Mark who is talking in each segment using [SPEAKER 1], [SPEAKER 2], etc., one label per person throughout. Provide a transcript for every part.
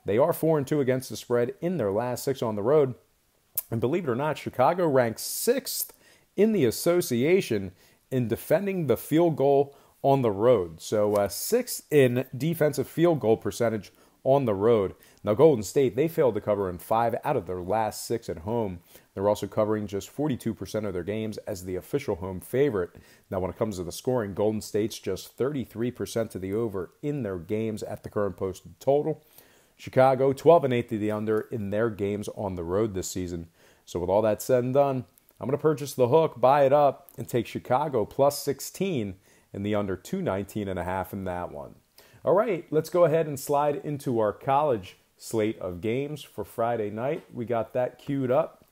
[SPEAKER 1] They are 4-2 against the spread in their last 6 on the road. And believe it or not, Chicago ranks 6th in the association in defending the field goal on the road. So 6th in defensive field goal percentage on the road. Now, Golden State, they failed to cover in 5 out of their last 6 at home. They're also covering just 42% of their games as the official home favorite. Now, when it comes to the scoring, Golden State's just 33% to the over in their games at the current posted total. Chicago, 12-8 to the under in their games on the road this season. So with all that said and done, I'm going to purchase the hook, buy it up, and take Chicago plus 16 in the under 219.5 in that one. All right, let's go ahead and slide into our college slate of games for Friday night. We got that queued up.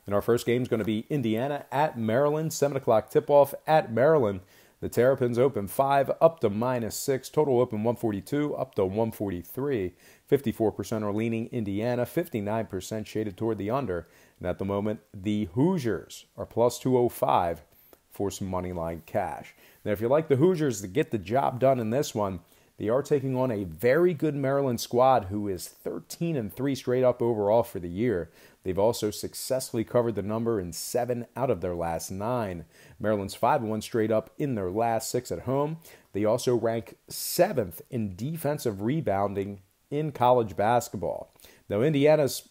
[SPEAKER 1] And our first game is going to be Indiana at Maryland, 7 o'clock tip-off at Maryland. The Terrapins open 5 up to -6. Total open 142 up to 143. 54% are leaning Indiana, 59% shaded toward the under. And at the moment, the Hoosiers are plus 205 for some money line cash. Now, if you like the Hoosiers to get the job done in this one, they are taking on a very good Maryland squad who is 13-3 straight up overall for the year. They've also successfully covered the number in 7 out of their last 9. Maryland's 5-1 straight up in their last 6 at home. They also rank 7th in defensive rebounding in college basketball. Now, Indiana's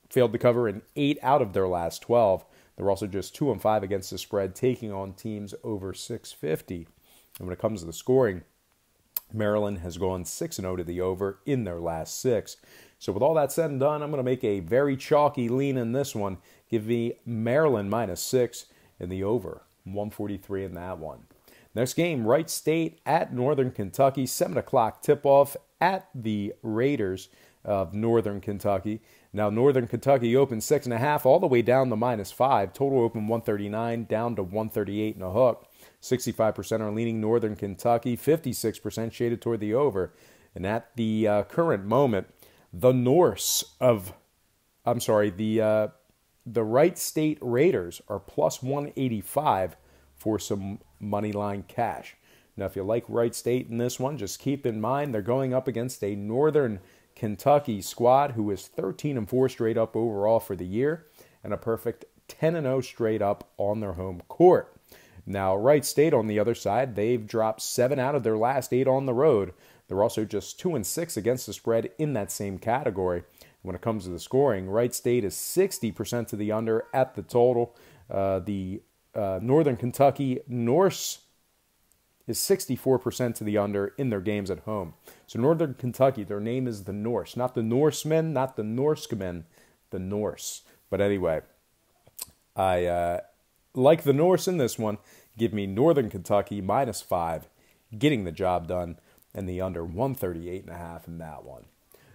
[SPEAKER 1] failed to cover in 8 out of their last 12. They're also just 2-5 against the spread, taking on teams over 650. And when it comes to the scoring, Maryland has gone 6-0 to the over in their last 6. So with all that said and done, I'm going to make a very chalky lean in this one. Give me Maryland -6 in the over, 143 in that one. Next game, Wright State at Northern Kentucky, 7 o'clock tip-off at the Raiders of Northern Kentucky. Now, Northern Kentucky opened 6.5 all the way down to -5. Total open 139 down to 138 and a hook. 65% are leaning Northern Kentucky, 56% shaded toward the over. And at the current moment, the Wright State Raiders are plus 185 for some money line cash. Now, if you like Wright State in this one, just keep in mind they're going up against a Northern Kentucky squad who is 13-4 straight up overall for the year and a perfect 10-0 straight up on their home court. Now, Wright State on the other side, they've dropped 7 out of their last 8 on the road. They're also just 2-6 against the spread in that same category. When it comes to the scoring, Wright State is 60% to the under at the total. The Northern Kentucky Norse is 64% to the under in their games at home. So Northern Kentucky, their name is the Norse. Not the Norsemen, not the Norsemen, the Norse. But anyway, I like the Norse in this one. Give me Northern Kentucky -5, getting the job done, and the under 138.5 in that one.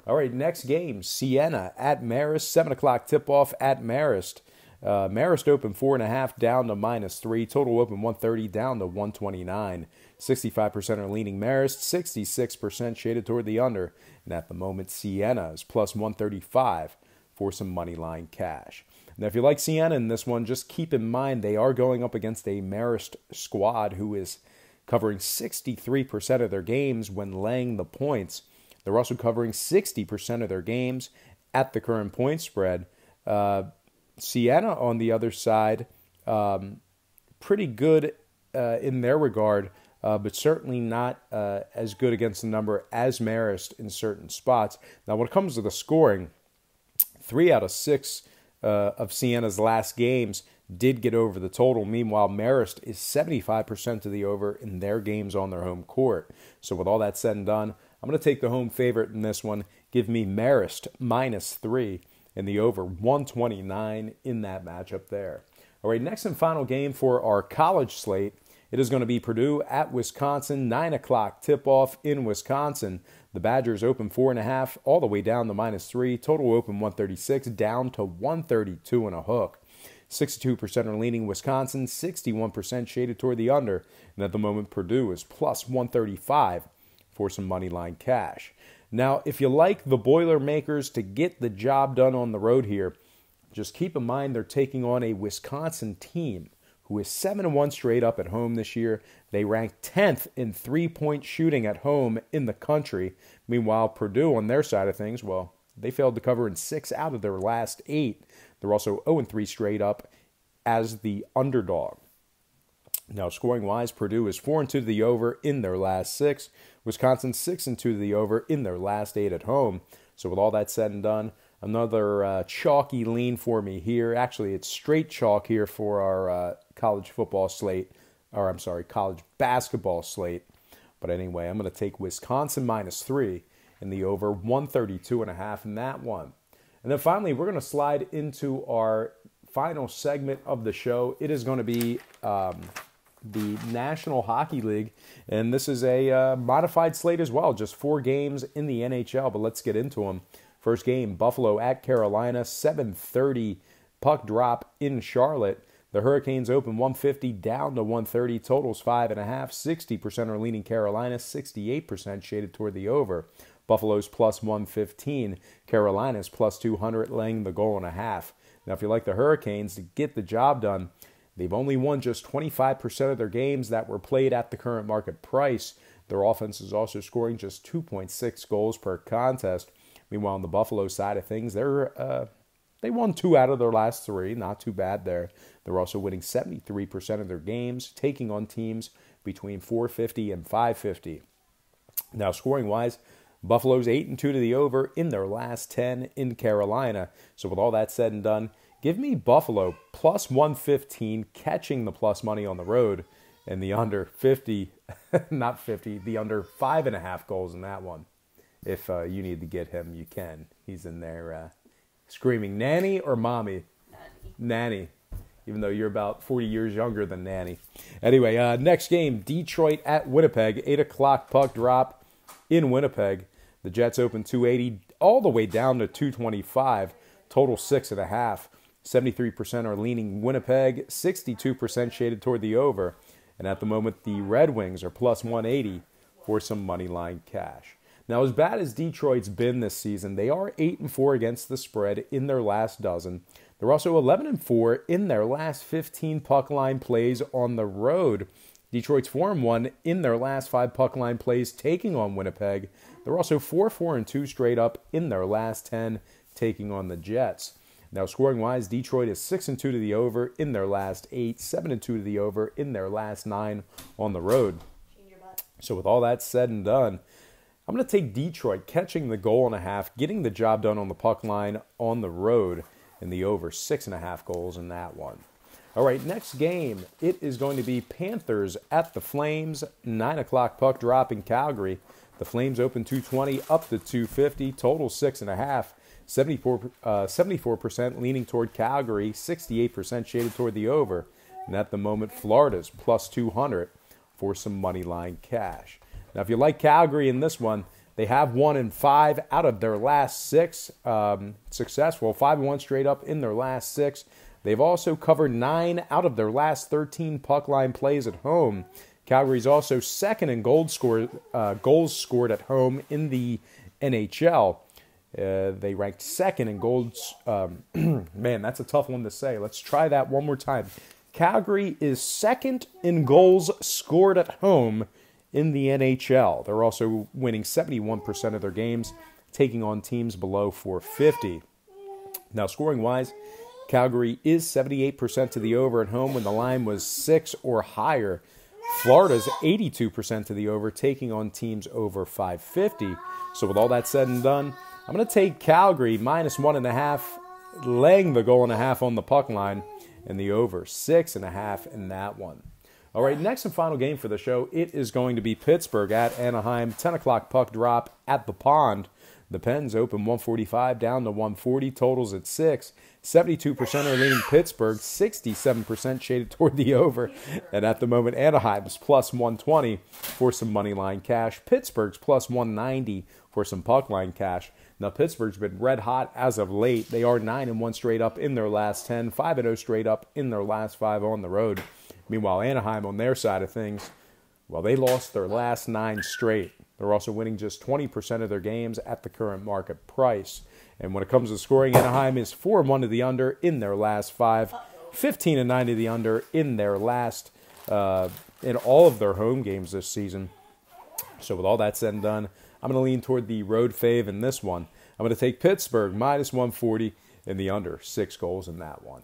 [SPEAKER 1] All right, next game, Siena at Marist, 7 o'clock tip-off at Marist. Marist open 4.5 down to -3. Total open 130 down to 129. 65% are leaning Marist, 66% shaded toward the under. And at the moment, Siena is plus 135 for some money line cash. Now, if you like Siena in this one, just keep in mind they are going up against a Marist squad who is covering 63% of their games when laying the points. They're also covering 60% of their games at the current point spread. Siena, on the other side, pretty good in their regard, but certainly not as good against the number as Marist in certain spots. Now, when it comes to the scoring, 3 out of 6 of Siena's last games did get over the total. Meanwhile, Marist is 75% to the over in their games on their home court. So with all that said and done, I'm going to take the home favorite in this one. Give me Marist -3 and the over 129 in that matchup there. All right, next and final game for our college slate. It is going to be Purdue at Wisconsin, 9 o'clock tip-off in Wisconsin. The Badgers open 4.5 all the way down to -3. Total open 136 down to 132 and a hook. 62% are leaning Wisconsin, 61% shaded toward the under. And at the moment, Purdue is plus 135 for some money line cash. Now, if you like the Boilermakers to get the job done on the road here, just keep in mind they're taking on a Wisconsin team who is 7-1 straight up at home this year. They rank 10th in three-point shooting at home in the country. Meanwhile, Purdue, on their side of things, well, they failed to cover in 6 out of their last 8. They're also 0-3 straight up as the underdog. Now, scoring-wise, Purdue is 4-2 to the over in their last 6. Wisconsin 6-2 to the over in their last 8 at home. So with all that said and done, another chalky lean for me here. Actually, it's straight chalk here for our college football slate. Or, I'm sorry, college basketball slate. But anyway, I'm going to take Wisconsin -3 in the over 132.5 in that one. And then finally, we're going to slide into our final segment of the show. It is going to be the National Hockey League, and this is a modified slate as well, just 4 games in the NHL, but let's get into them. First game, Buffalo at Carolina, 7:30 puck drop in Charlotte. The Hurricanes open 150 down to 130, totals 5.5, 60% are leaning Carolina, 68% shaded toward the over. Buffalo's plus 115, Carolina's plus 200, laying the goal and a half. Now, if you like the Hurricanes to get the job done, they've only won just 25% of their games that were played at the current market price. Their offense is also scoring just 2.6 goals per contest. Meanwhile, on the Buffalo side of things, they won 2 out of their last 3. Not too bad there. They're also winning 73% of their games, taking on teams between 450 and 550. Now, scoring-wise, Buffalo's 8-2 to the over in their last 10 in Carolina. So with all that said and done, give me Buffalo plus 115, catching the plus money on the road, and the under 50, not 50, the under 5.5 goals in that one. If you need to get him, you can. He's in there screaming, Nanny or Mommy? Nanny. Even though you're about 40 years younger than Nanny. Anyway, next game, Detroit at Winnipeg, 8 o'clock puck drop in Winnipeg. The Jets open 280 all the way down to 225, total 6.5. 73% are leaning Winnipeg, 62% shaded toward the over. And at the moment, the Red Wings are plus 180 for some money line cash. Now, as bad as Detroit's been this season, they are 8-4 against the spread in their last dozen. They're also 11-4 in their last 15 puck line plays on the road. Detroit's 4-1 in their last 5 puck line plays taking on Winnipeg. They're also 4-4-2 straight up in their last 10 taking on the Jets. Now, scoring-wise, Detroit is 6-2 to the over in their last 8, 7-2 to the over in their last 9 on the road. So with all that said and done, I'm going to take Detroit catching the goal and a half, getting the job done on the puck line on the road, and the over 6.5 goals in that one. All right, next game, it is going to be Panthers at the Flames, 9 o'clock puck drop in Calgary. The Flames open 220 up to 250, total 6.5. 74% leaning toward Calgary, 68% shaded toward the over. And at the moment, Florida's plus 200 for some money line cash. Now, if you like Calgary in this one, they have won in 5 out of their last 6 successful, 5-1 straight up in their last 6. They've also covered 9 out of their last 13 puck line plays at home. Calgary's also second in goals scored at home in the NHL. They ranked second in goals. Man, that's a tough one to say. Let's try that one more time. Calgary is second in goals scored at home in the NHL. They're also winning 71% of their games, taking on teams below 450. Now, scoring-wise, Calgary is 78% to the over at home when the line was 6 or higher. Florida's 82% to the over, taking on teams over 550. So with all that said and done, I'm going to take Calgary minus 1.5, laying the goal and a half on the puck line, and the over 6.5 in that one. All right, next and final game for the show, it is going to be Pittsburgh at Anaheim, 10 o'clock puck drop at the Pond. The Pens open 145 down to 140, totals at 6. 72% are leaning Pittsburgh, 67% shaded toward the over. And at the moment, Anaheim's plus 120 for some money line cash. Pittsburgh's plus 190 for some puck line cash. Now, Pittsburgh's been red hot as of late. They are 9-1 straight up in their last 10, 5-0 straight up in their last 5 on the road. Meanwhile, Anaheim on their side of things, well, they lost their last 9 straight. They're also winning just 20% of their games at the current market price. And when it comes to scoring, Anaheim is 4-1 to the under in their last 5. 15-9 to the under in their last, in all of their home games this season. So with all that said and done, I'm going to lean toward the road fave in this one. I'm going to take Pittsburgh minus 140 in the under 6 goals in that one.